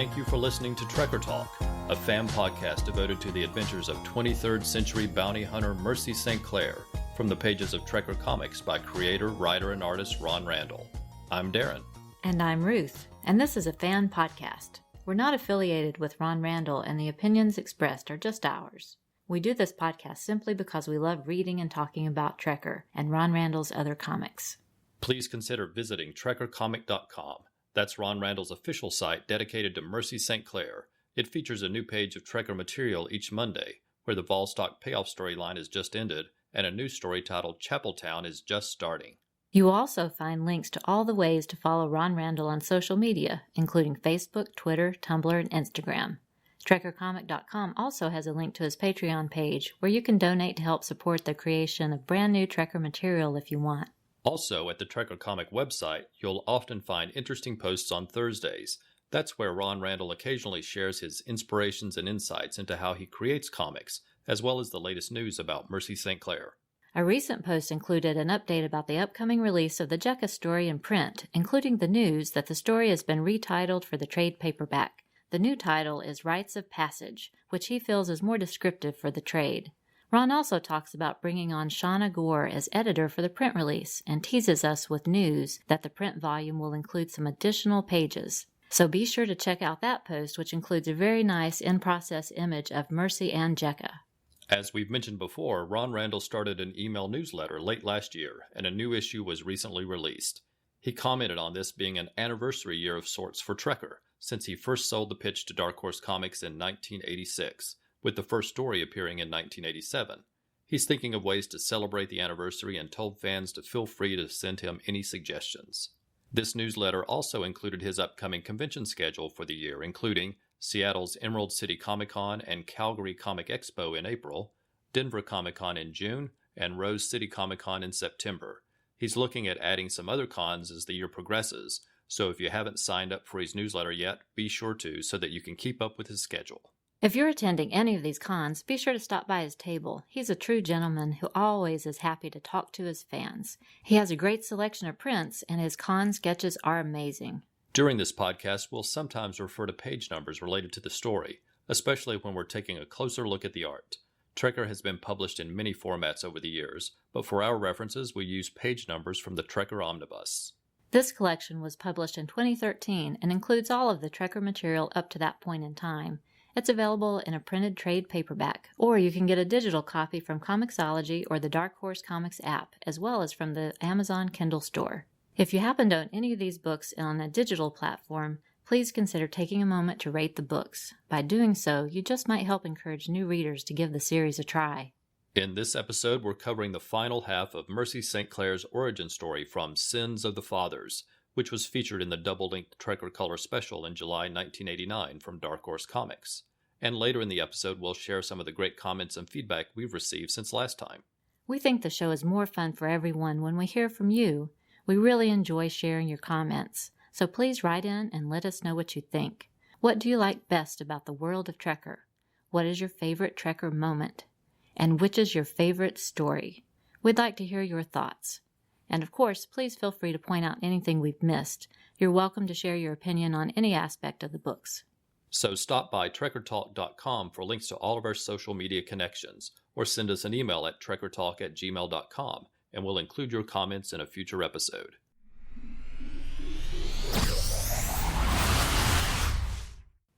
thank you for listening to Trekker Talk, a fan podcast devoted to the adventures of 23rd century bounty hunter Mercy St. Clair from the pages of Trekker Comics by creator, writer, and artist Ron Randall. I'm Darren. And I'm Ruth, and this is a fan podcast. We're not affiliated with Ron Randall, and the opinions expressed are just ours. We do this podcast simply because we love reading and talking about Trekker and Ron Randall's other comics. Please consider visiting trekkercomic.com. That's Ron Randall's official site dedicated to Mercy St. Clair. It features a new page of Trekker material each Monday, where the Volstock payoff storyline is just ended, and a new story titled Chapeltown is just starting. You will also find links to all the ways to follow Ron Randall on social media, including Facebook, Twitter, Tumblr, and Instagram. TrekkerComic.com also has a link to his Patreon page, where you can donate to help support the creation of brand new Trekker material if you want. Also, at the Trekker Comic website, you'll often find interesting posts on Thursdays. That's where Ron Randall occasionally shares his inspirations and insights into how he creates comics, as well as the latest news about Mercy St. Clair. A recent post included an update about the upcoming release of the Jekka story in print, including the news that the story has been retitled for the trade paperback. The new title is Rites of Passage, which he feels is more descriptive for the trade. Ron also talks about bringing on Shauna Gore as editor for the print release and teases us with news that the print volume will include some additional pages. So be sure to check out that post, which includes a very nice in-process image of Mercy and Jekka. As we've mentioned before, Ron Randall started an email newsletter late last year, and a new issue was recently released. He commented on this being an anniversary year of sorts for Trekker, since he first sold the pitch to Dark Horse Comics in 1986. With the first story appearing in 1987. He's thinking of ways to celebrate the anniversary and told fans to feel free to send him any suggestions. This newsletter also included his upcoming convention schedule for the year, including Seattle's Emerald City Comic-Con and Calgary Comic Expo in April, Denver Comic-Con in June, and Rose City Comic-Con in September. He's looking at adding some other cons as the year progresses, so if you haven't signed up for his newsletter yet, be sure to so that you can keep up with his schedule. If you're attending any of these cons, be sure to stop by his table. He's a true gentleman who always is happy to talk to his fans. He has a great selection of prints, and his con sketches are amazing. During this podcast, we'll sometimes refer to page numbers related to the story, especially when we're taking a closer look at the art. Trekker has been published in many formats over the years, but for our references, we use page numbers from the Trekker Omnibus. This collection was published in 2013 and includes all of the Trekker material up to that point in time. It's available in a printed trade paperback, or you can get a digital copy from Comixology or the Dark Horse Comics app, as well as from the Amazon Kindle store. If you happen to own any of these books on a digital platform, please consider taking a moment to rate the books. By doing so, you just might help encourage new readers to give the series a try. In this episode, we're covering the final half of Mercy St. Clair's origin story from Sins of the Fathers, which was featured in the double-length Trekker Color Special in July 1989 from Dark Horse Comics. And later in the episode, we'll share some of the great comments and feedback we've received since last time. We think the show is more fun for everyone when we hear from you. We really enjoy sharing your comments, so please write in and let us know what you think. What do you like best about the world of Trekker? What is your favorite Trekker moment? And which is your favorite story? We'd like to hear your thoughts. And of course, please feel free to point out anything we've missed. You're welcome to share your opinion on any aspect of the books. So stop by trekkertalk.com for links to all of our social media connections, or send us an email at trekkertalk@gmail.com, and we'll include your comments in a future episode.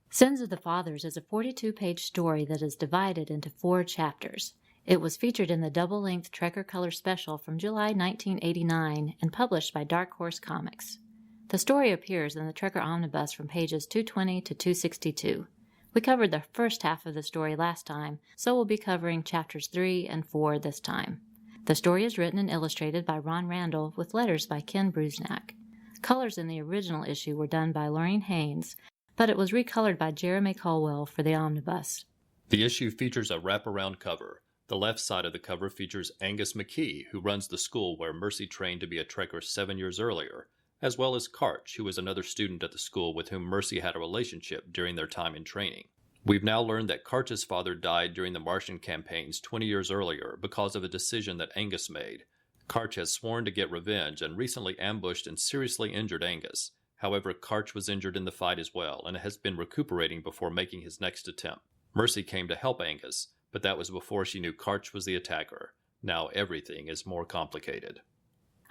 Sins of the Fathers is a 42-page story that is divided into 4 chapters. It was featured in the double-length Trekker Color Special from July 1989 and published by Dark Horse Comics. The story appears in the Trekker Omnibus from pages 220 to 262. We covered the first half of the story last time, so we'll be covering chapters 3 and 4 this time. The story is written and illustrated by Ron Randall with letters by Ken Brusnak. Colors in the original issue were done by Lorraine Haynes, but it was recolored by Jeremy Colwell for the Omnibus. The issue features a wraparound cover. The left side of the cover features Angus McKee, who runs the school where Mercy trained to be a Trekker 7 years earlier, as well as Karch, who was another student at the school with whom Mercy had a relationship during their time in training. We've now learned that Karch's father died during the Martian campaigns 20 years earlier because of a decision that Angus made. Karch has sworn to get revenge and recently ambushed and seriously injured Angus. However, Karch was injured in the fight as well and has been recuperating before making his next attempt. Mercy came to help Angus, but that was before she knew Karch was the attacker. Now everything is more complicated.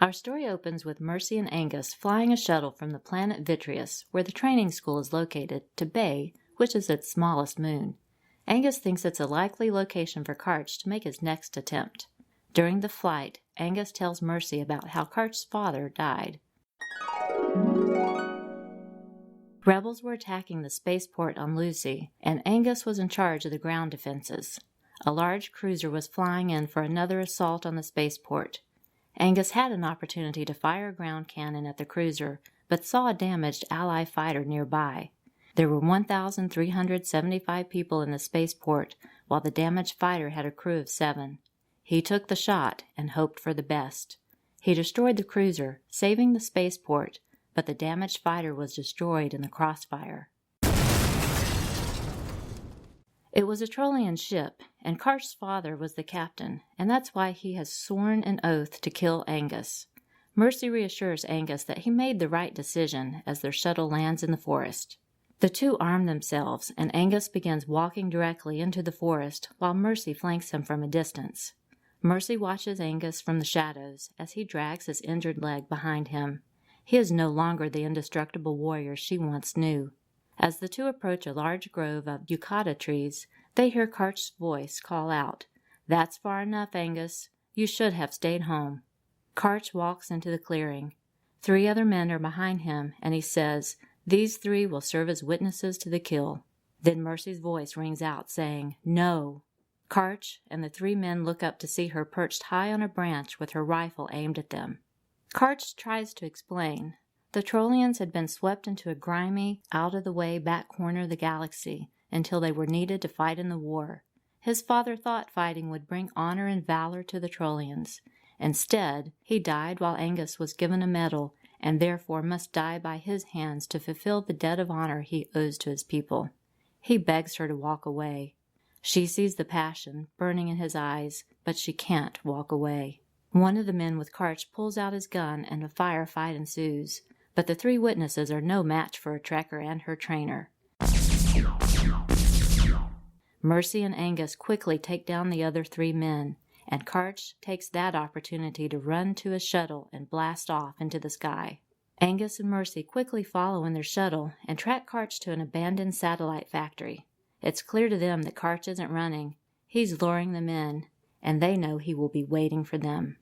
Our story opens with Mercy and Angus flying a shuttle from the planet Vitreous, where the training school is located, to Bay, which is its smallest moon. Angus thinks it's a likely location for Karch to make his next attempt. During the flight, Angus tells Mercy about how Karch's father died. Rebels were attacking the spaceport on Lucy, and Angus was in charge of the ground defenses. A large cruiser was flying in for another assault on the spaceport. Angus had an opportunity to fire a ground cannon at the cruiser, but saw a damaged Ally fighter nearby. There were 1,375 people in the spaceport, while the damaged fighter had a crew of 7. He took the shot and hoped for the best. He destroyed the cruiser, saving the spaceport, but the damaged fighter was destroyed in the crossfire. It was a Trollian ship, and Karch's father was the captain, and that's why he has sworn an oath to kill Angus. Mercy reassures Angus that he made the right decision as their shuttle lands in the forest. The two arm themselves, and Angus begins walking directly into the forest while Mercy flanks him from a distance. Mercy watches Angus from the shadows as he drags his injured leg behind him. He is no longer the indestructible warrior she once knew. As the two approach a large grove of yucca trees, they hear Karch's voice call out, "That's far enough, Angus. You should have stayed home." Karch walks into the clearing. 3 other men are behind him, and he says, "These 3 will serve as witnesses to the kill." Then Mercy's voice rings out, saying, "No." Karch and the 3 men look up to see her perched high on a branch with her rifle aimed at them. Karch tries to explain. The Trollians had been swept into a grimy, out-of-the-way back corner of the galaxy until they were needed to fight in the war. His father thought fighting would bring honor and valor to the Trollians. Instead, he died while Angus was given a medal and therefore must die by his hands to fulfill the debt of honor he owes to his people. He begs her to walk away. She sees the passion burning in his eyes, but she can't walk away. One of the men with Karch pulls out his gun and a firefight ensues, but the 3 witnesses are no match for a trekker and her trainer. Mercy and Angus quickly take down the other 3 men, and Karch takes that opportunity to run to a shuttle and blast off into the sky. Angus and Mercy quickly follow in their shuttle and track Karch to an abandoned satellite factory. It's clear to them that Karch isn't running. He's luring them in, and they know he will be waiting for them.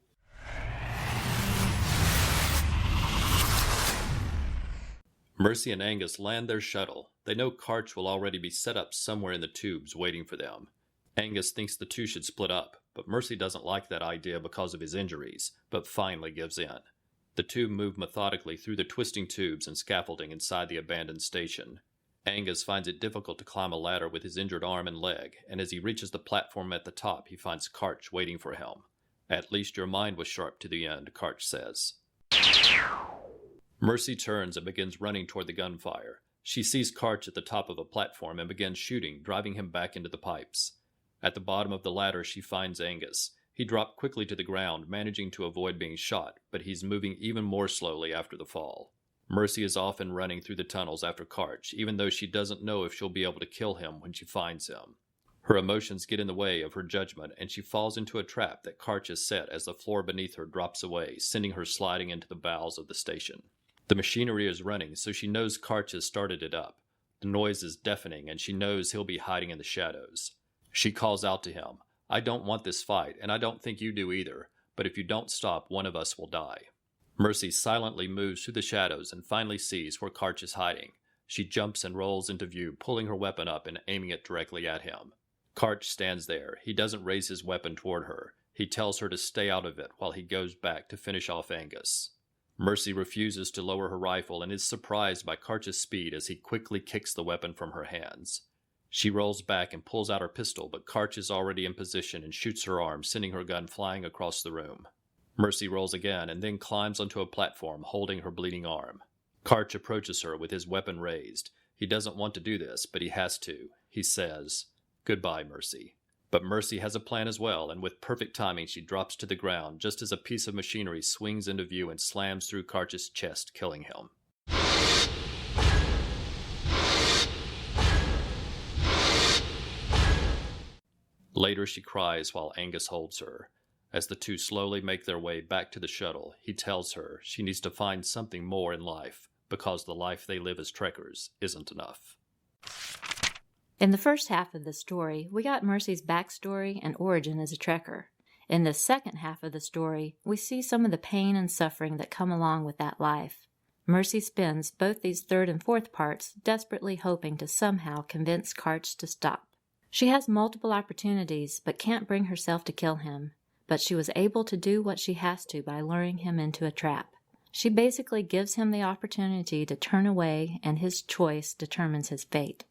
Mercy and Angus land their shuttle. They know Karch will already be set up somewhere in the tubes waiting for them. Angus thinks the two should split up, but Mercy doesn't like that idea because of his injuries, but finally gives in. The two move methodically through the twisting tubes and scaffolding inside the abandoned station. Angus finds it difficult to climb a ladder with his injured arm and leg, and as he reaches the platform at the top, he finds Karch waiting for him. "At least your mind was sharp to the end," Karch says. Mercy turns and begins running toward the gunfire. She sees Karch at the top of a platform and begins shooting, driving him back into the pipes. At the bottom of the ladder, she finds Angus. He dropped quickly to the ground, managing to avoid being shot, but he's moving even more slowly after the fall. Mercy is off and running through the tunnels after Karch, even though she doesn't know if she'll be able to kill him when she finds him. Her emotions get in the way of her judgment, and she falls into a trap that Karch has set as the floor beneath her drops away, sending her sliding into the bowels of the station. The machinery is running, so she knows Karch has started it up. The noise is deafening, and she knows he'll be hiding in the shadows. She calls out to him, "I don't want this fight, and I don't think you do either, but if you don't stop, one of us will die." Mercy silently moves through the shadows and finally sees where Karch is hiding. She jumps and rolls into view, pulling her weapon up and aiming it directly at him. Karch stands there. He doesn't raise his weapon toward her. He tells her to stay out of it while he goes back to finish off Angus. Mercy refuses to lower her rifle and is surprised by Karch's speed as he quickly kicks the weapon from her hands. She rolls back and pulls out her pistol, but Karch is already in position and shoots her arm, sending her gun flying across the room. Mercy rolls again and then climbs onto a platform, holding her bleeding arm. Karch approaches her with his weapon raised. He doesn't want to do this, but he has to. He says, "Goodbye, Mercy." But Mercy has a plan as well, and with perfect timing she drops to the ground just as a piece of machinery swings into view and slams through Karch's chest, killing him. Later, she cries while Angus holds her. As the two slowly make their way back to the shuttle, he tells her she needs to find something more in life because the life they live as trekkers isn't enough. In the first half of the story, we got Mercy's backstory and origin as a trekker. In the second half of the story, we see some of the pain and suffering that come along with that life. Mercy spends both these third and fourth parts desperately hoping to somehow convince Karch to stop. She has multiple opportunities, but can't bring herself to kill him. But she was able to do what she has to by luring him into a trap. She basically gives him the opportunity to turn away, and his choice determines his fate.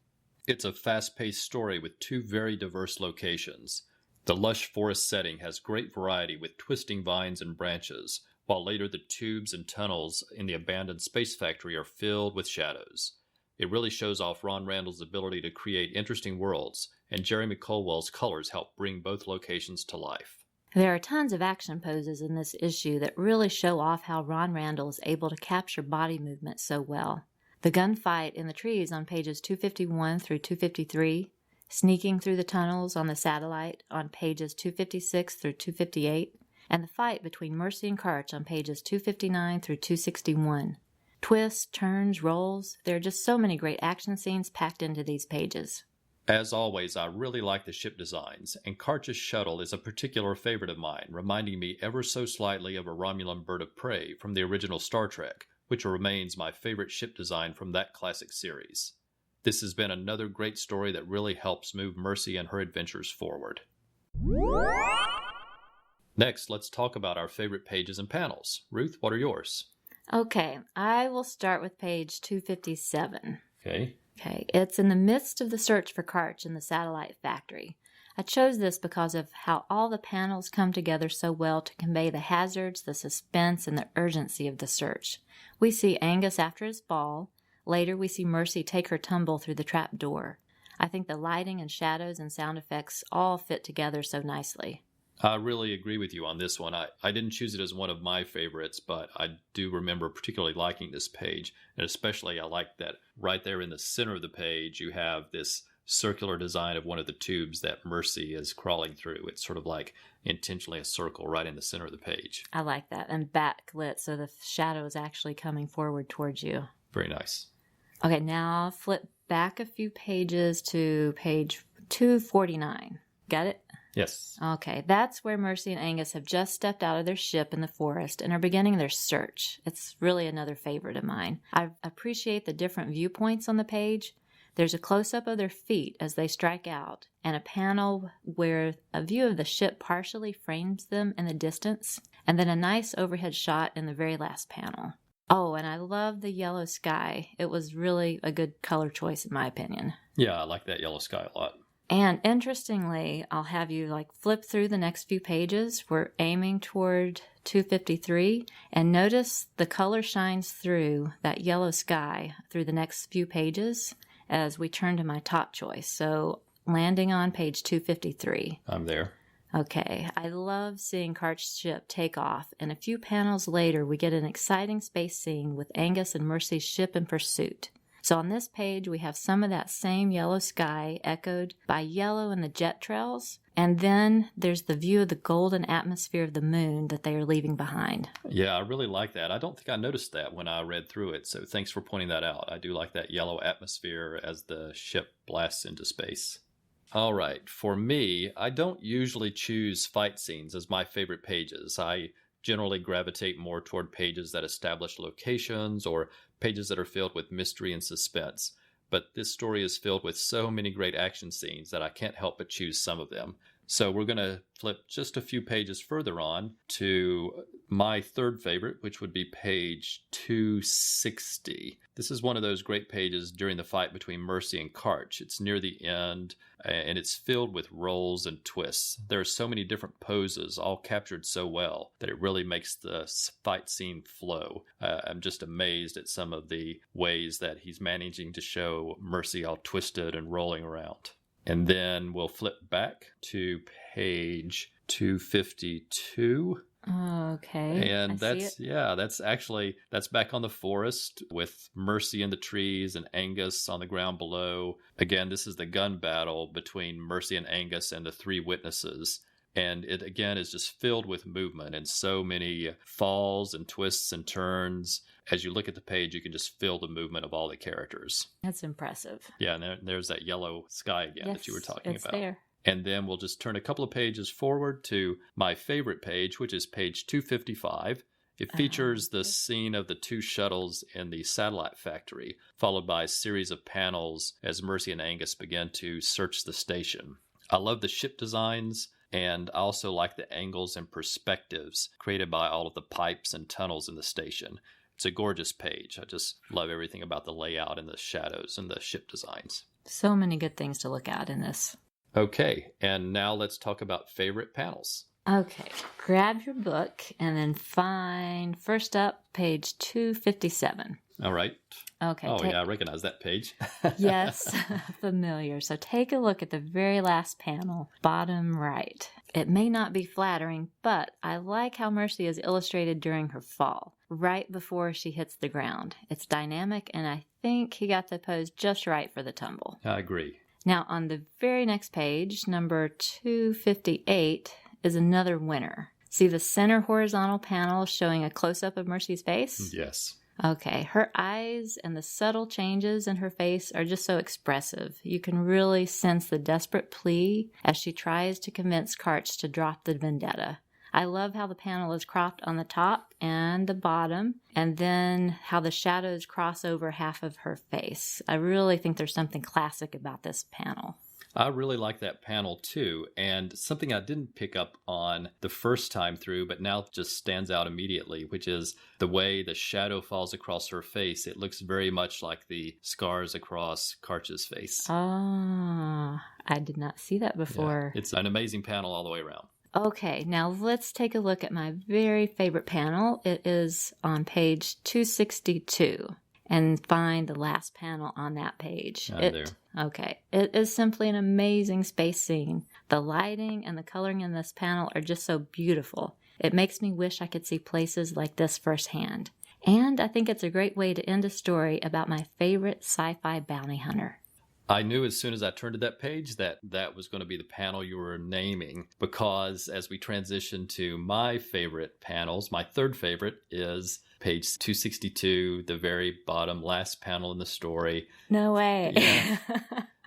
It's a fast-paced story with two very diverse locations. The lush forest setting has great variety with twisting vines and branches, while later the tubes and tunnels in the abandoned space factory are filled with shadows. It really shows off Ron Randall's ability to create interesting worlds, and Jeremy Colwell's colors help bring both locations to life. There are tons of action poses in this issue that really show off how Ron Randall is able to capture body movement so well. The gunfight in the trees on pages 251 through 253, sneaking through the tunnels on the satellite on pages 256 through 258, and the fight between Mercy and Karch on pages 259 through 261. Twists, turns, rolls, there are just so many great action scenes packed into these pages. As always, I really like the ship designs, and Karch's shuttle is a particular favorite of mine, reminding me ever so slightly of a Romulan bird of prey from the original Star Trek, which remains my favorite ship design from that classic series. This has been another great story that really helps move Mercy and her adventures forward. Next, let's talk about our favorite pages and panels. Ruth, what are yours? Okay, I will start with page 257. Okay, it's in the midst of the search for Karch in the satellite factory. I chose this because of how all the panels come together so well to convey the hazards, the suspense, and the urgency of the search. We see Angus after his fall. Later, we see Mercy take her tumble through the trap door. I think the lighting and shadows and sound effects all fit together so nicely. I really agree with you on this one. I didn't choose it as one of my favorites, but I do remember particularly liking this page. And especially I like that right there in the center of the page, you have this circular design of one of the tubes that Mercy is crawling through. It's sort of like intentionally a circle right in the center of the page. I like that. And backlit, so the shadow is actually coming forward towards you. Very nice. Okay, now flip back a few pages to page 249. Got it? Yes. Okay, that's where Mercy and Angus have just stepped out of their ship in the forest and are beginning their search. It's really another favorite of mine. I appreciate the different viewpoints on the page. There's a close-up of their feet as they strike out, and a panel where a view of the ship partially frames them in the distance, and then a nice overhead shot in the very last panel. Oh, and I love the yellow sky. It was really a good color choice in my opinion. Yeah, I like that yellow sky a lot. And interestingly, I'll have you flip through the next few pages. We're aiming toward 253, and notice the color shines through that yellow sky through the next few pages as we turn to my top choice. So landing on page 253. I'm there. Okay, I love seeing Karch's ship take off, and a few panels later we get an exciting space scene with Angus and Mercy's ship in pursuit. So on this page, we have some of that same yellow sky echoed by yellow in the jet trails. And then there's the view of the golden atmosphere of the moon that they are leaving behind. Yeah, I really like that. I don't think I noticed that when I read through it. So thanks for pointing that out. I do like that yellow atmosphere as the ship blasts into space. All right. For me, I don't usually choose fight scenes as my favorite pages. I generally gravitate more toward pages that establish locations or pages that are filled with mystery and suspense. But this story is filled with so many great action scenes that I can't help but choose some of them. So we're going to flip just a few pages further on to my third favorite, which would be page 260. This is one of those great pages during the fight between Mercy and Karch. It's near the end, and it's filled with rolls and twists. There are so many different poses, all captured so well, that it really makes the fight scene flow. I'm just amazed at some of the ways that he's managing to show Mercy all twisted and rolling around. And then we'll flip back to page 252. Okay, I And see it. that's back on the forest with Mercy in the trees and Angus on the ground below. Again, this is the gun battle between Mercy and Angus and the three witnesses. And it again is just filled with movement and so many falls and twists and turns. As you look at the page, you can just feel the movement of all the characters. That's impressive. Yeah, and there's that yellow sky again Yes, that you were talking it's about. there. And then we'll just turn a couple of pages forward to my favorite page, which is page 255. It features the scene of the two shuttles in the satellite factory, followed by a series of panels as Mercy and Angus begin to search the station. I love the ship designs, and I also like the angles and perspectives created by all of the pipes and tunnels in the station. It's a gorgeous page. I just love everything about the layout and the shadows and the ship designs. So many good things to look at in this. Okay, and now let's talk about favorite panels. Okay, grab your book and then find, first up, page 257. All right. Okay. Oh, yeah, I recognize that page. Yes, familiar. So take a look at the very last panel, bottom right. It may not be flattering, but I like how Mercy is illustrated during her fall, right before she hits the ground. It's dynamic, and I think he got the pose just right for the tumble. I agree. Now, on the very next page, number 258, is another winner. See the center horizontal panel showing a close-up of Mercy's face? Yes. Okay, her eyes and the subtle changes in her face are just so expressive. You can really sense the desperate plea as she tries to convince Karch to drop the vendetta. I love how the panel is cropped on the top and the bottom, and then how the shadows cross over half of her face. I really think there's something classic about this panel. I really like that panel too, and something I didn't pick up on the first time through, but now just stands out immediately, which is the way the shadow falls across her face. It looks very much like the scars across Karch's face. Ah, I did not see that before. Yeah, it's an amazing panel all the way around. Okay, now let's take a look at my very favorite panel. It is on page 262, and find the last panel on that page. Okay, it is simply an amazing space scene. The lighting and the coloring in this panel are just so beautiful. It makes me wish I could see places like this firsthand. And I think it's a great way to end a story about my favorite sci-fi bounty hunter. I knew as soon as I turned to that page that that was going to be the panel you were naming, because as we transition to my favorite panels, my third favorite is page 262, the very bottom last panel in the story. No way. Yeah.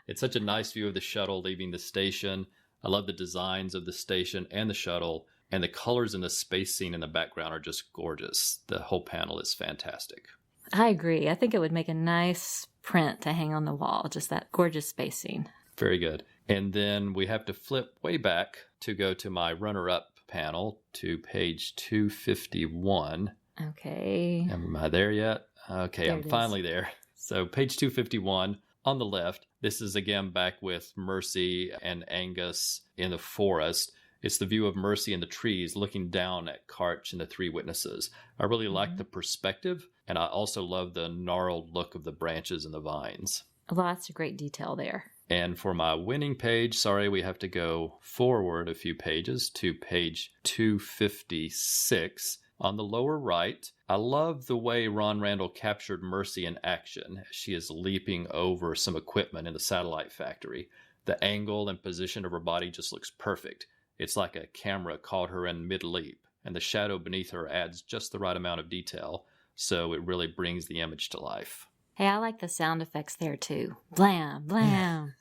It's such a nice view of the shuttle leaving the station. I love the designs of the station and the shuttle, and the colors in the space scene in the background are just gorgeous. The whole panel is fantastic. I agree. I think it would make a nice print to hang on the wall, just that gorgeous space scene. Very good. And then we have to flip way back to go to my runner-up panel to page 251. Okay. Am I there yet? Okay, There I'm it is. finally there. So page 251 on the left, this is again back with Mercy and Angus in the forest. It's the view of Mercy in the trees looking down at Karch and the three witnesses. I really like the perspective, and I also love the gnarled look of the branches and the vines. Lots of great detail there. And for my winning page, sorry, we have to go forward a few pages to page 256. On the lower right, I love the way Ron Randall captured Mercy in action as she is leaping over some equipment in the satellite factory. The angle and position of her body just looks perfect. It's like a camera caught her in mid-leap, and the shadow beneath her adds just the right amount of detail, so it really brings the image to life. Hey, I like the sound effects there too. Blam, blam.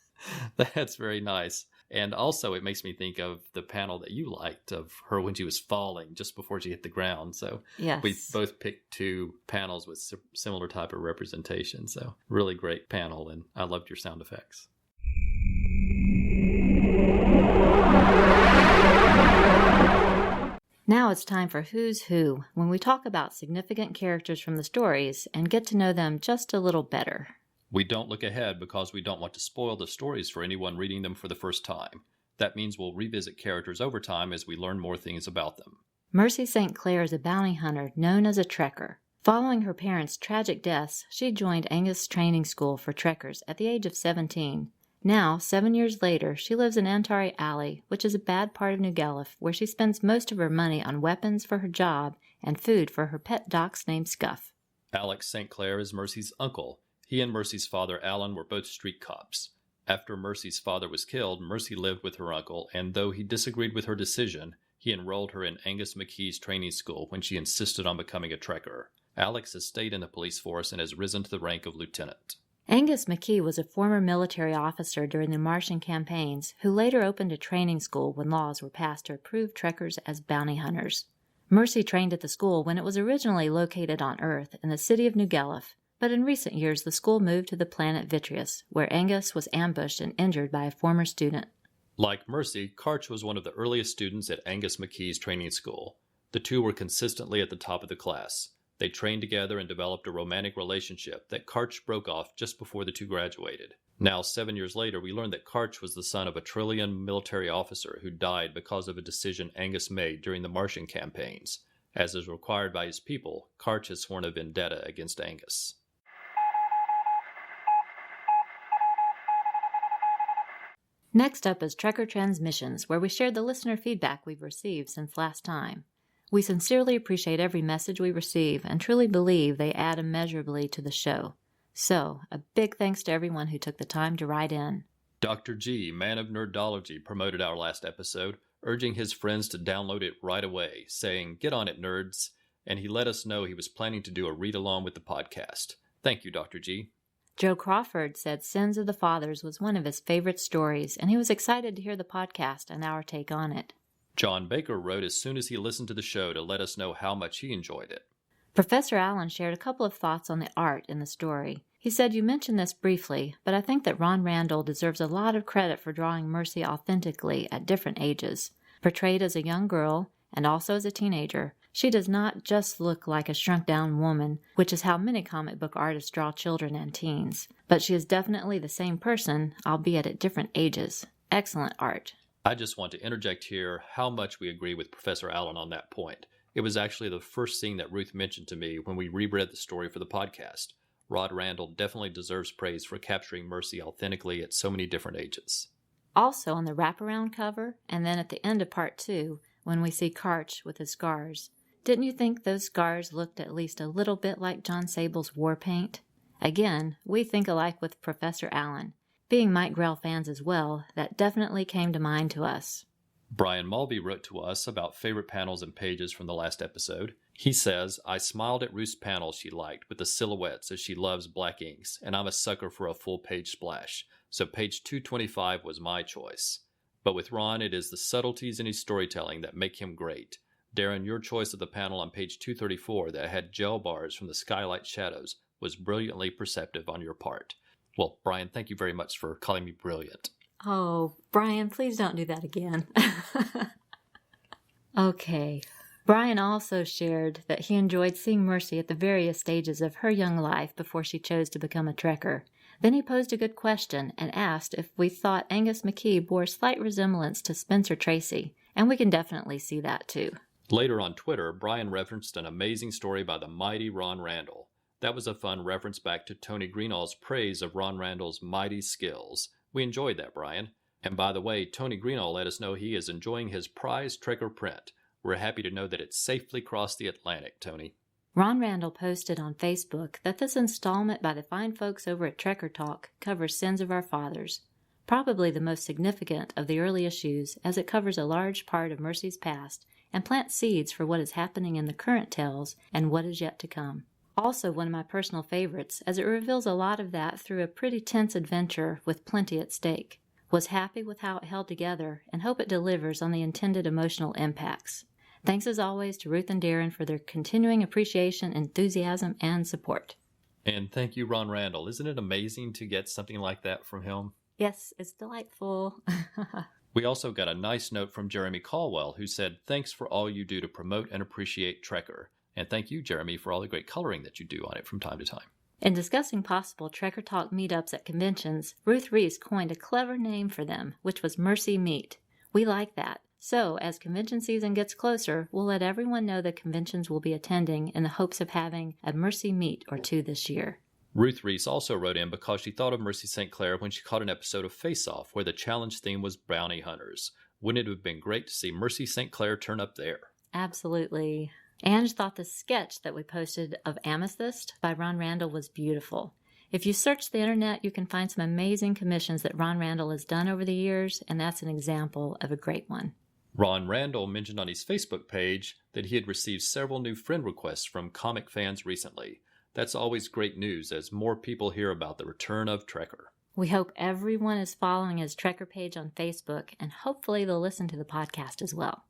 That's very nice. And also it makes me think of the panel that you liked of her when she was falling just before she hit the ground. So Yes. we both picked two panels with similar type of representation. So really great panel, and I loved your sound effects. Now it's time for Who's Who, when we talk about significant characters from the stories and get to know them just a little better. We don't look ahead because we don't want to spoil the stories for anyone reading them for the first time. That means we'll revisit characters over time as we learn more things about them. Mercy St. Clair is a bounty hunter known as a trekker. Following her parents' tragic deaths, she joined Angus Training School for trekkers at the age of 17. Now, 7 years later, she lives in Antari Alley, which is a bad part of New Guelph, where she spends most of her money on weapons for her job and food for her pet dachshund named Scuff. Alex St. Clair is Mercy's uncle. He and Mercy's father, Alan, were both street cops. After Mercy's father was killed, Mercy lived with her uncle, and though he disagreed with her decision, he enrolled her in Angus McKee's training school when she insisted on becoming a trekker. Alex has stayed in the police force and has risen to the rank of lieutenant. Angus McKee was a former military officer during the Martian campaigns who later opened a training school when laws were passed to approve trekkers as bounty hunters. Mercy trained at the school when it was originally located on Earth in the city of New Guelph, but in recent years the school moved to the planet Vitreous, where Angus was ambushed and injured by a former student. Like Mercy, Karch was one of the earliest students at Angus McKee's training school. The two were consistently at the top of the class. They trained together and developed a romantic relationship that Karch broke off just before the two graduated. Now, 7 years later, we learn that Karch was the son of a Trillian military officer who died because of a decision Angus made during the Martian campaigns. As is required by his people, Karch has sworn a vendetta against Angus. Next up is Trekker Transmissions, where we shared the listener feedback we've received since last time. We sincerely appreciate every message we receive and truly believe they add immeasurably to the show. So, a big thanks to everyone who took the time to write in. Dr. G, man of nerdology, promoted our last episode, urging his friends to download it right away, saying, "Get on it, nerds," and he let us know he was planning to do a read-along with the podcast. Thank you, Dr. G. Joe Crawford said Sins of the Fathers was one of his favorite stories, and he was excited to hear the podcast and our take on it. John Baker wrote as soon as he listened to the show to let us know how much he enjoyed it. Professor Allen shared a couple of thoughts on the art in the story. He said, "You mentioned this briefly, but I think that Ron Randall deserves a lot of credit for drawing Mercy authentically at different ages. Portrayed as a young girl, and also as a teenager, she does not just look like a shrunk-down woman, which is how many comic book artists draw children and teens. But she is definitely the same person, albeit at different ages. Excellent art." I just want to interject here how much we agree with Professor Allen on that point. It was actually the first scene that Ruth mentioned to me when we reread the story for the podcast. Ron Randall definitely deserves praise for capturing Mercy authentically at so many different ages. Also on the wraparound cover, and then at the end of part 2, when we see Karch with his scars. Didn't you think those scars looked at least a little bit like John Sable's war paint? Again, we think alike with Professor Allen. Being Mike Grell fans as well, that definitely came to mind to us. Brian Mulvey wrote to us about favorite panels and pages from the last episode. He says, "I smiled at Ruth's panels she liked with the silhouettes as she loves black inks, and I'm a sucker for a full-page splash, so page 225 was my choice. But with Ron, it is the subtleties in his storytelling that make him great. Darren, your choice of the panel on page 234 that had gel bars from the skylight shadows was brilliantly perceptive on your part." Well, Brian, thank you very much for calling me brilliant. Oh, Brian, please don't do that again. Okay. Brian also shared that he enjoyed seeing Mercy at the various stages of her young life before she chose to become a trekker. Then he posed a good question and asked if we thought Angus McKee bore slight resemblance to Spencer Tracy, and we can definitely see that too. Later on Twitter, Brian referenced an amazing story by the mighty Ron Randall. That was a fun reference back to Tony Greenall's praise of Ron Randall's mighty skills. We enjoyed that, Brian. And by the way, Tony Greenall let us know he is enjoying his prize trekker print. We're happy to know that it safely crossed the Atlantic, Tony. Ron Randall posted on Facebook that this installment by the fine folks over at Trekker Talk covers Sins of Our Fathers, probably the most significant of the early issues, as it covers a large part of Mercy's past and plants seeds for what is happening in the current tales and what is yet to come. Also one of my personal favorites, as it reveals a lot of that through a pretty tense adventure with plenty at stake. Was happy with how it held together and hope it delivers on the intended emotional impacts. Thanks as always to Ruth and Darren for their continuing appreciation, enthusiasm, and support. And thank you, Ron Randall. Isn't it amazing to get something like that from him? Yes, it's delightful. We also got a nice note from Jeremy Caldwell, who said, "Thanks for all you do to promote and appreciate Trekker." And thank you, Jeremy, for all the great coloring that you do on it from time to time. In discussing possible Trekker Talk meetups at conventions, Ruth Reese coined a clever name for them, which was Mercy Meet. We like that. So, as convention season gets closer, we'll let everyone know the conventions we'll be attending in the hopes of having a Mercy Meet or two this year. Ruth Reese also wrote in because she thought of Mercy St. Clair when she caught an episode of Face Off where the challenge theme was bounty hunters. Wouldn't it have been great to see Mercy St. Clair turn up there? Absolutely. Ange thought the sketch that we posted of Amethyst by Ron Randall was beautiful. If you search the internet, you can find some amazing commissions that Ron Randall has done over the years, and that's an example of a great one. Ron Randall mentioned on his Facebook page that he had received several new friend requests from comic fans recently. That's always great news as more people hear about the return of Trekker. We hope everyone is following his Trekker page on Facebook, and hopefully they'll listen to the podcast as well.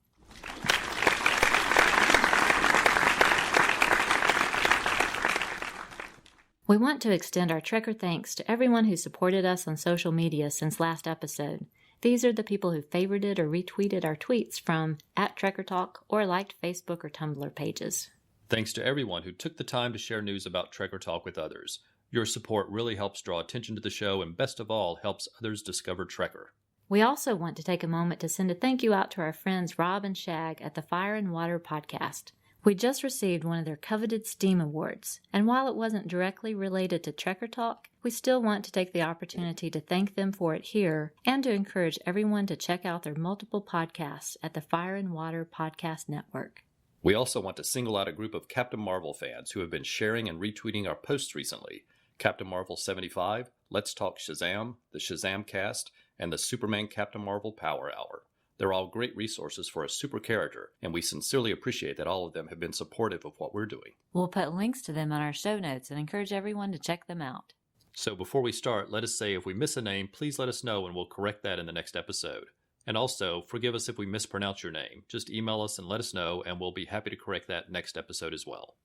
We want to extend our Trekker thanks to everyone who supported us on social media since last episode. These are the people who favorited or retweeted our tweets from @TrekkerTalk or liked Facebook or Tumblr pages. Thanks to everyone who took the time to share news about Trekker Talk with others. Your support really helps draw attention to the show and best of all helps others discover Trekker. We also want to take a moment to send a thank you out to our friends Rob and Shag at the Fire and Water podcast. We just received one of their coveted STEAM awards, and while it wasn't directly related to Trekker Talk, we still want to take the opportunity to thank them for it here and to encourage everyone to check out their multiple podcasts at the Fire and Water Podcast Network. We also want to single out a group of Captain Marvel fans who have been sharing and retweeting our posts recently. Captain Marvel 75, Let's Talk Shazam, the Shazam Cast, and the Superman Captain Marvel Power Hour. They're all great resources for a super character, and we sincerely appreciate that all of them have been supportive of what we're doing. We'll put links to them on our show notes and encourage everyone to check them out. So before we start, let us say if we miss a name, please let us know and we'll correct that in the next episode. And also, forgive us if we mispronounce your name. Just email us and let us know, and we'll be happy to correct that next episode as well.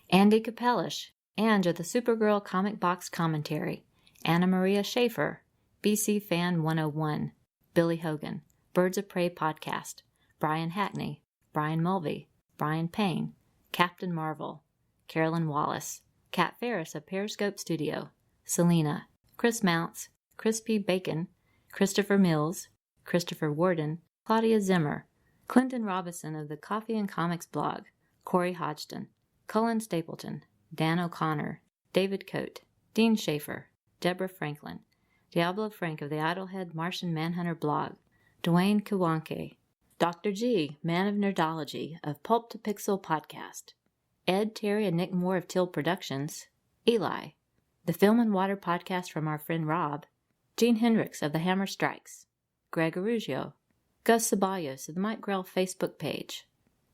Andy Capellish, Ange of the Supergirl Comic Box Commentary, Anna Maria Schaefer, BC Fan 101, Billy Hogan, Birds of Prey Podcast, Brian Hackney, Brian Mulvey, Brian Payne, Captain Marvel, Carolyn Wallace, Kat Ferris of Periscope Studio, Selena, Chris Mounts, Crispy Bacon, Christopher Mills, Christopher Warden, Claudia Zimmer, Clinton Robinson of the Coffee and Comics blog, Corey Hodgson, Cullen Stapleton, Dan O'Connor, David Coate, Dean Schaefer, Deborah Franklin, Diablo Frank of the Idlehead Martian Manhunter blog, Dwayne Kiwanke, Dr. G, Man of Nerdology of Pulp to Pixel podcast, Ed, Terry, and Nick Moore of Till Productions, Eli, the Film and Water podcast from our friend Rob, Gene Hendricks of The Hammer Strikes, Greg Arugio, Gus Ceballos of the Mike Grell Facebook page,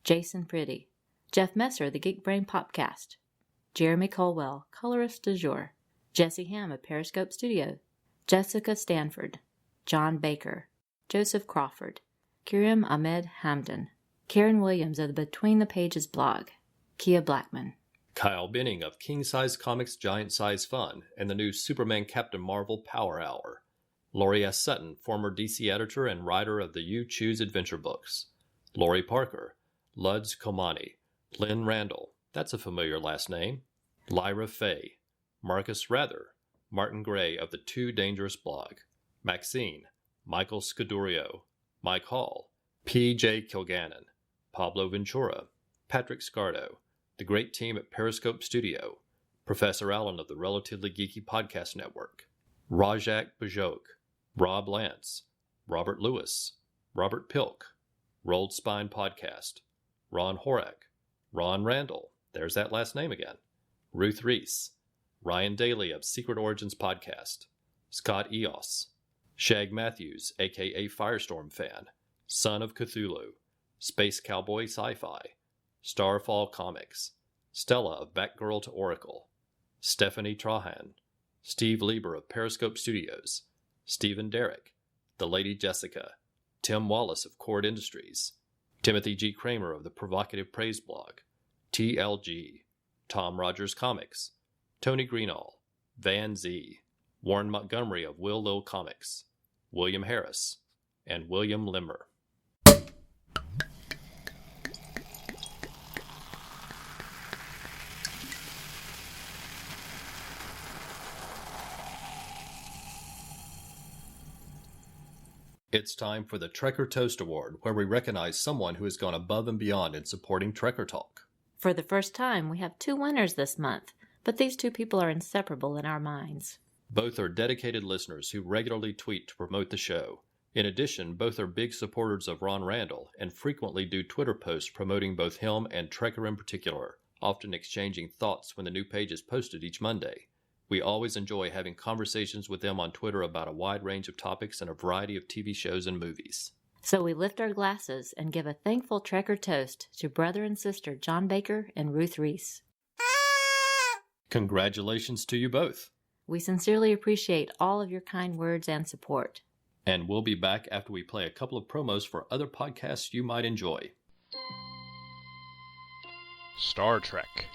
Jason Pretty, Jeff Messer of the Geek Brain Popcast, Jeremy Colwell, colorist du jour, Jesse Ham of Periscope Studio, Jessica Stanford, John Baker, Joseph Crawford, Kiram Ahmed Hamdan, Karen Williams of the Between the Pages blog, Kia Blackman, Kyle Benning of King Size Comics Giant Size Fun and the new Superman Captain Marvel Power Hour, Laurie S. Sutton, former DC editor and writer of the You Choose Adventure books, Lori Parker, Luds Komani, Lynn Randall, that's a familiar last name, Lyra Fay, Marcus Rather, Martin Gray of the Too Dangerous blog, Maxine, Michael Scudurio, Mike Hall, P.J. Kilgannon, Pablo Ventura, Patrick Scardo, the great team at Periscope Studio, Professor Allen of the Relatively Geeky Podcast Network, Rajak Bajok, Rob Lance, Robert Lewis, Robert Pilk, Rolled Spine Podcast, Ron Horak, Ron Randall, there's that last name again, Ruth Reese, Ryan Daly of Secret Origins Podcast, Scott Eos, Shag Matthews, a.k.a. Firestorm Fan, Son of Cthulhu, Space Cowboy Sci-Fi, Starfall Comics, Stella of Batgirl to Oracle, Stephanie Trahan, Steve Lieber of Periscope Studios, Stephen Derrick, The Lady Jessica, Tim Wallace of Cord Industries, Timothy G. Kramer of the Provocative Praise blog, TLG, Tom Rogers Comics, Tony Greenall, Van Z, Warren Montgomery of Will Lil Comics, William Harris, and William Limmer. It's time for the Trekker Toast Award, where we recognize someone who has gone above and beyond in supporting Trekker Talk. For the first time, we have 2 winners this month. but these two people are inseparable in our minds. Both are dedicated listeners who regularly tweet to promote the show. In addition, both are big supporters of Ron Randall and frequently do Twitter posts promoting both him and Trekker in particular, often exchanging thoughts when the new page is posted each Monday. We always enjoy having conversations with them on Twitter about a wide range of topics and a variety of TV shows and movies. So we lift our glasses and give a thankful Trekker toast to brother and sister John Baker and Ruth Reese. Congratulations to you both. We sincerely appreciate all of your kind words and support. And we'll be back after we play a couple of promos for other podcasts you might enjoy. Star Trek.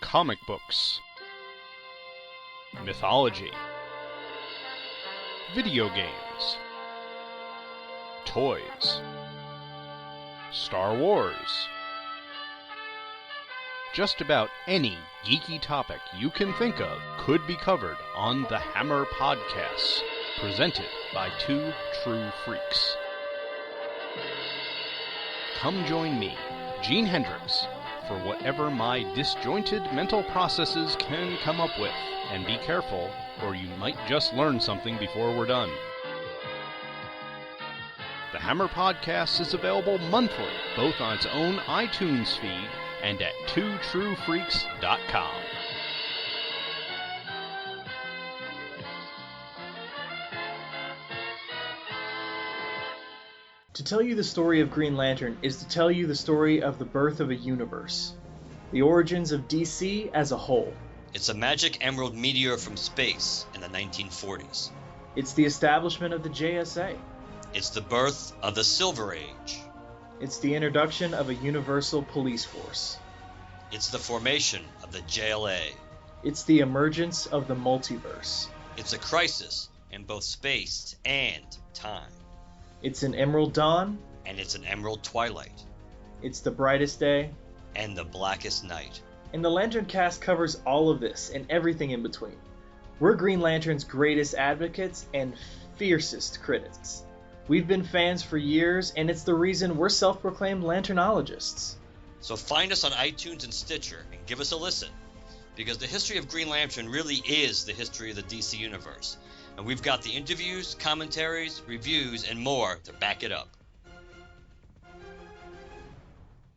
Comic books. Mythology. Video games. Toys. Star Wars. Just about any geeky topic you can think of could be covered on the Hammer Podcasts, presented by two true freaks. Come join me, Gene Hendricks, for whatever my disjointed mental processes can come up with, and be careful, or you might just learn something before we're done. The Hammer Podcast is available monthly, both on its own iTunes feed and at twotruefreaks.com. To tell you the story of Green Lantern is to tell you the story of the birth of a universe, the origins of DC as a whole. It's a magic emerald meteor from space in the 1940s. It's the establishment of the JSA. It's the birth of the Silver Age. It's the introduction of a universal police force. It's the formation of the JLA. It's the emergence of the multiverse. It's a crisis in both space and time. It's an emerald dawn. And it's an emerald twilight. It's the brightest day. And the blackest night. And the Lantern Cast covers all of this and everything in between. We're Green Lantern's greatest advocates and fiercest critics. We've been fans for years, and it's the reason we're self-proclaimed Lanternologists. So find us on iTunes and Stitcher and give us a listen, because the history of Green Lantern really is the history of the DC Universe, and we've got the interviews, commentaries, reviews, and more to back it up.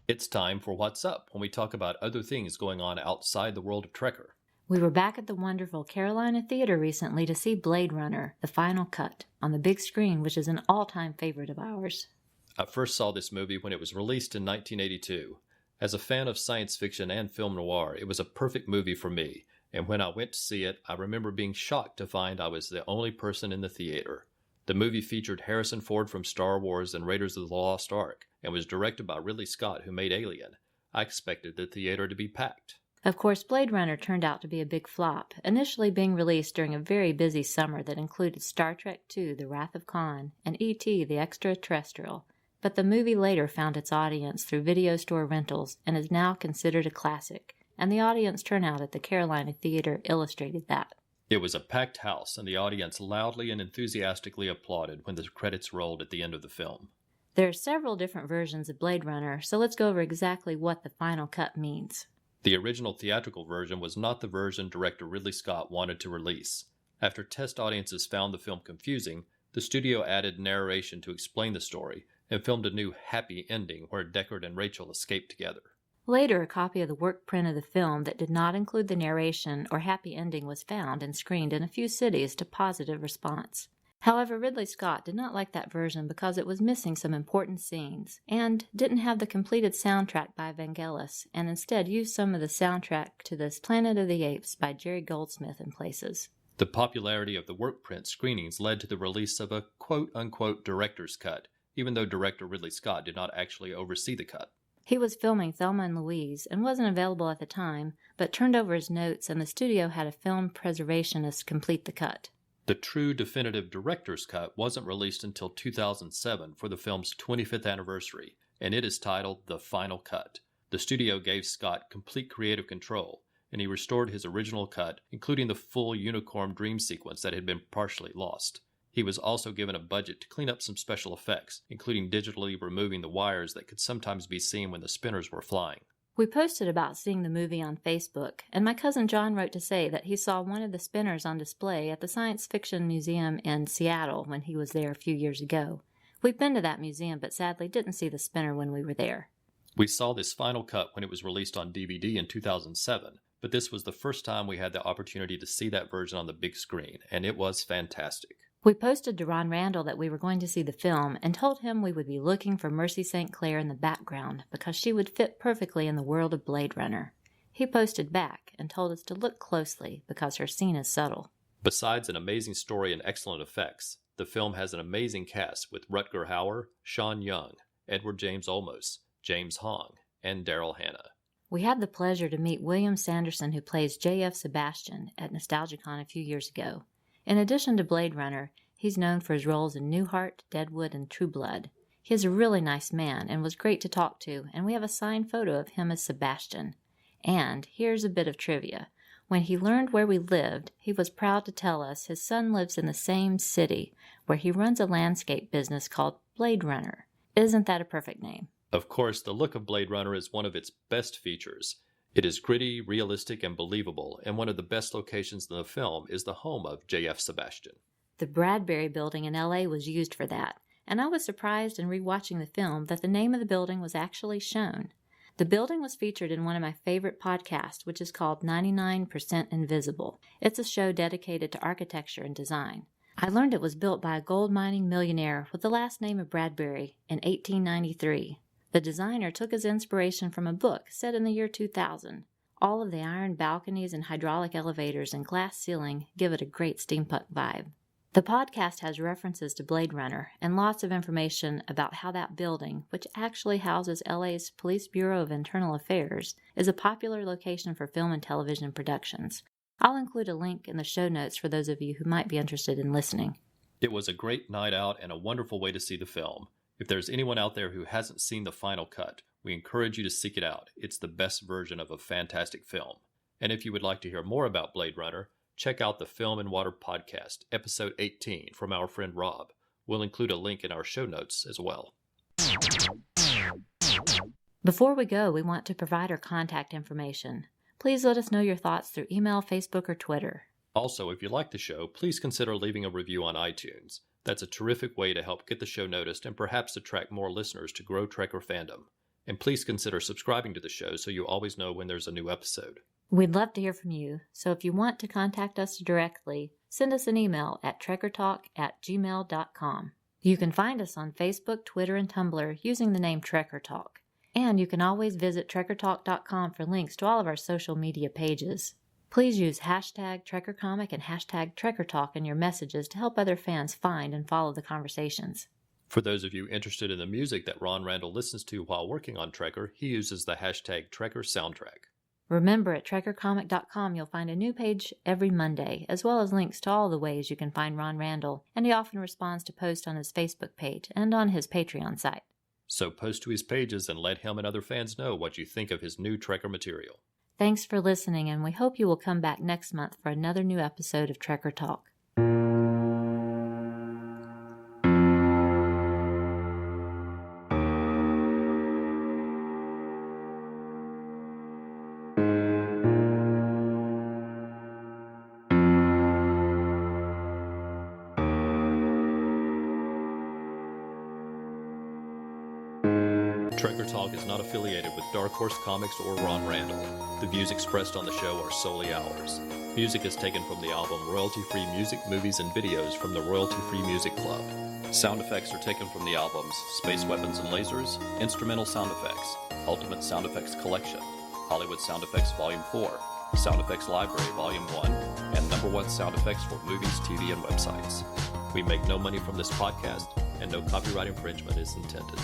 It's time for What's Up, when we talk about other things going on outside the world of Trekker. We were back at the wonderful Carolina Theater recently to see Blade Runner, The Final Cut, on the big screen, which is an all-time favorite of ours. I first saw this movie when it was released in 1982. As a fan of science fiction and film noir, it was a perfect movie for me, and when I went to see it, I remember being shocked to find I was the only person in the theater. The movie featured Harrison Ford from Star Wars and Raiders of the Lost Ark, and was directed by Ridley Scott, who made Alien. I expected the theater to be packed. Of course, Blade Runner turned out to be a big flop, initially being released during a very busy summer that included Star Trek II, The Wrath of Khan, and E.T., the Extraterrestrial. But the movie later found its audience through video store rentals and is now considered a classic, and the audience turnout at the Carolina Theater illustrated that. It was a packed house, and the audience loudly and enthusiastically applauded when the credits rolled at the end of the film. There are several different versions of Blade Runner, so let's go over exactly what the final cut means. The original theatrical version was not the version director Ridley Scott wanted to release. After test audiences found the film confusing, the studio added narration to explain the story and filmed a new happy ending where Deckard and Rachel escaped together. Later, a copy of the work print of the film that did not include the narration or happy ending was found and screened in a few cities to positive response. However, Ridley Scott did not like that version because it was missing some important scenes and didn't have the completed soundtrack by Vangelis, and instead used some of the soundtrack to this Planet of the Apes by Jerry Goldsmith in places. The popularity of the work print screenings led to the release of a quote-unquote director's cut, even though director Ridley Scott did not actually oversee the cut. He was filming Thelma and Louise and wasn't available at the time, but turned over his notes and the studio had a film preservationist complete the cut. The true definitive director's cut wasn't released until 2007 for the film's 25th anniversary, and it is titled The Final Cut. The studio gave Scott complete creative control, and he restored his original cut, including the full unicorn dream sequence that had been partially lost. He was also given a budget to clean up some special effects, including digitally removing the wires that could sometimes be seen when the spinners were flying. We posted about seeing the movie on Facebook, and my cousin John wrote to say that he saw one of the spinners on display at the Science Fiction Museum in Seattle when he was there a few years ago. We've been to that museum, but sadly didn't see the spinner when we were there. We saw this final cut when it was released on DVD in 2007, but this was the first time we had the opportunity to see that version on the big screen, and it was fantastic. We posted to Ron Randall that we were going to see the film and told him we would be looking for Mercy St. Clair in the background because she would fit perfectly in the world of Blade Runner. He posted back and told us to look closely because her scene is subtle. Besides an amazing story and excellent effects, the film has an amazing cast with Rutger Hauer, Sean Young, Edward James Olmos, James Hong, and Daryl Hannah. We had the pleasure to meet William Sanderson, who plays J.F. Sebastian, at Nostalgicon a few years ago. In addition to Blade Runner, he's known for his roles in Newhart, Deadwood, and True Blood. He is a really nice man and was great to talk to, and we have a signed photo of him as Sebastian. And here's a bit of trivia. When he learned where we lived, he was proud to tell us his son lives in the same city, where he runs a landscape business called Blade Runner. Isn't that a perfect name? Of course, the look of Blade Runner is one of its best features. It is gritty, realistic, and believable, and one of the best locations in the film is the home of J.F. Sebastian. The Bradbury Building in L.A. was used for that, and I was surprised in rewatching the film that the name of the building was actually shown. The building was featured in one of my favorite podcasts, which is called 99% Invisible. It's a show dedicated to architecture and design. I learned it was built by a gold mining millionaire with the last name of Bradbury in 1893. The designer took his inspiration from a book set in the year 2000. All of the iron balconies and hydraulic elevators and glass ceiling give it a great steampunk vibe. The podcast has references to Blade Runner and lots of information about how that building, which actually houses LA's Police Bureau of Internal Affairs, is a popular location for film and television productions. I'll include a link in the show notes for those of you who might be interested in listening. It was a great night out and a wonderful way to see the film. If there's anyone out there who hasn't seen the final cut, we encourage you to seek it out. It's the best version of a fantastic film. And if you would like to hear more about Blade Runner, check out the Film and Water podcast, episode 18, from our friend Rob. We'll include a link in our show notes as well. Before we go, we want to provide our contact information. Please let us know your thoughts through email, Facebook, or Twitter. Also, if you like the show, please consider leaving a review on iTunes. That's a terrific way to help get the show noticed and perhaps attract more listeners to grow Trekker fandom. And please consider subscribing to the show so you always know when there's a new episode. We'd love to hear from you, so if you want to contact us directly, send us an email at trekkertalk@gmail.com. You can find us on Facebook, Twitter, and Tumblr using the name Trekker Talk. And you can always visit trekkertalk.com for links to all of our social media pages. Please use hashtag TrekkerComic and hashtag TrekkerTalk in your messages to help other fans find and follow the conversations. For those of you interested in the music that Ron Randall listens to while working on Trekker, he uses the hashtag TrekkerSoundtrack. Remember, at TrekkerComic.com you'll find a new page every Monday, as well as links to all the ways you can find Ron Randall, and he often responds to posts on his Facebook page and on his Patreon site. So post to his pages and let him and other fans know what you think of his new Trekker material. Thanks for listening, and we hope you will come back next month for another new episode of Trekker Talk. Trekker Talk is not affiliated with Dark Horse Comics or Ron Randall. The views expressed on the show are solely ours. Music is taken from the album Royalty-Free Music, Movies, and Videos from the Royalty-Free Music Club. Sound effects are taken from the albums Space Weapons and Lasers, Instrumental Sound Effects, Ultimate Sound Effects Collection, Hollywood Sound Effects Volume 4, Sound Effects Library Volume 1, and #1 sound effects for movies, TV, and websites. We make no money from this podcast, and no copyright infringement is intended.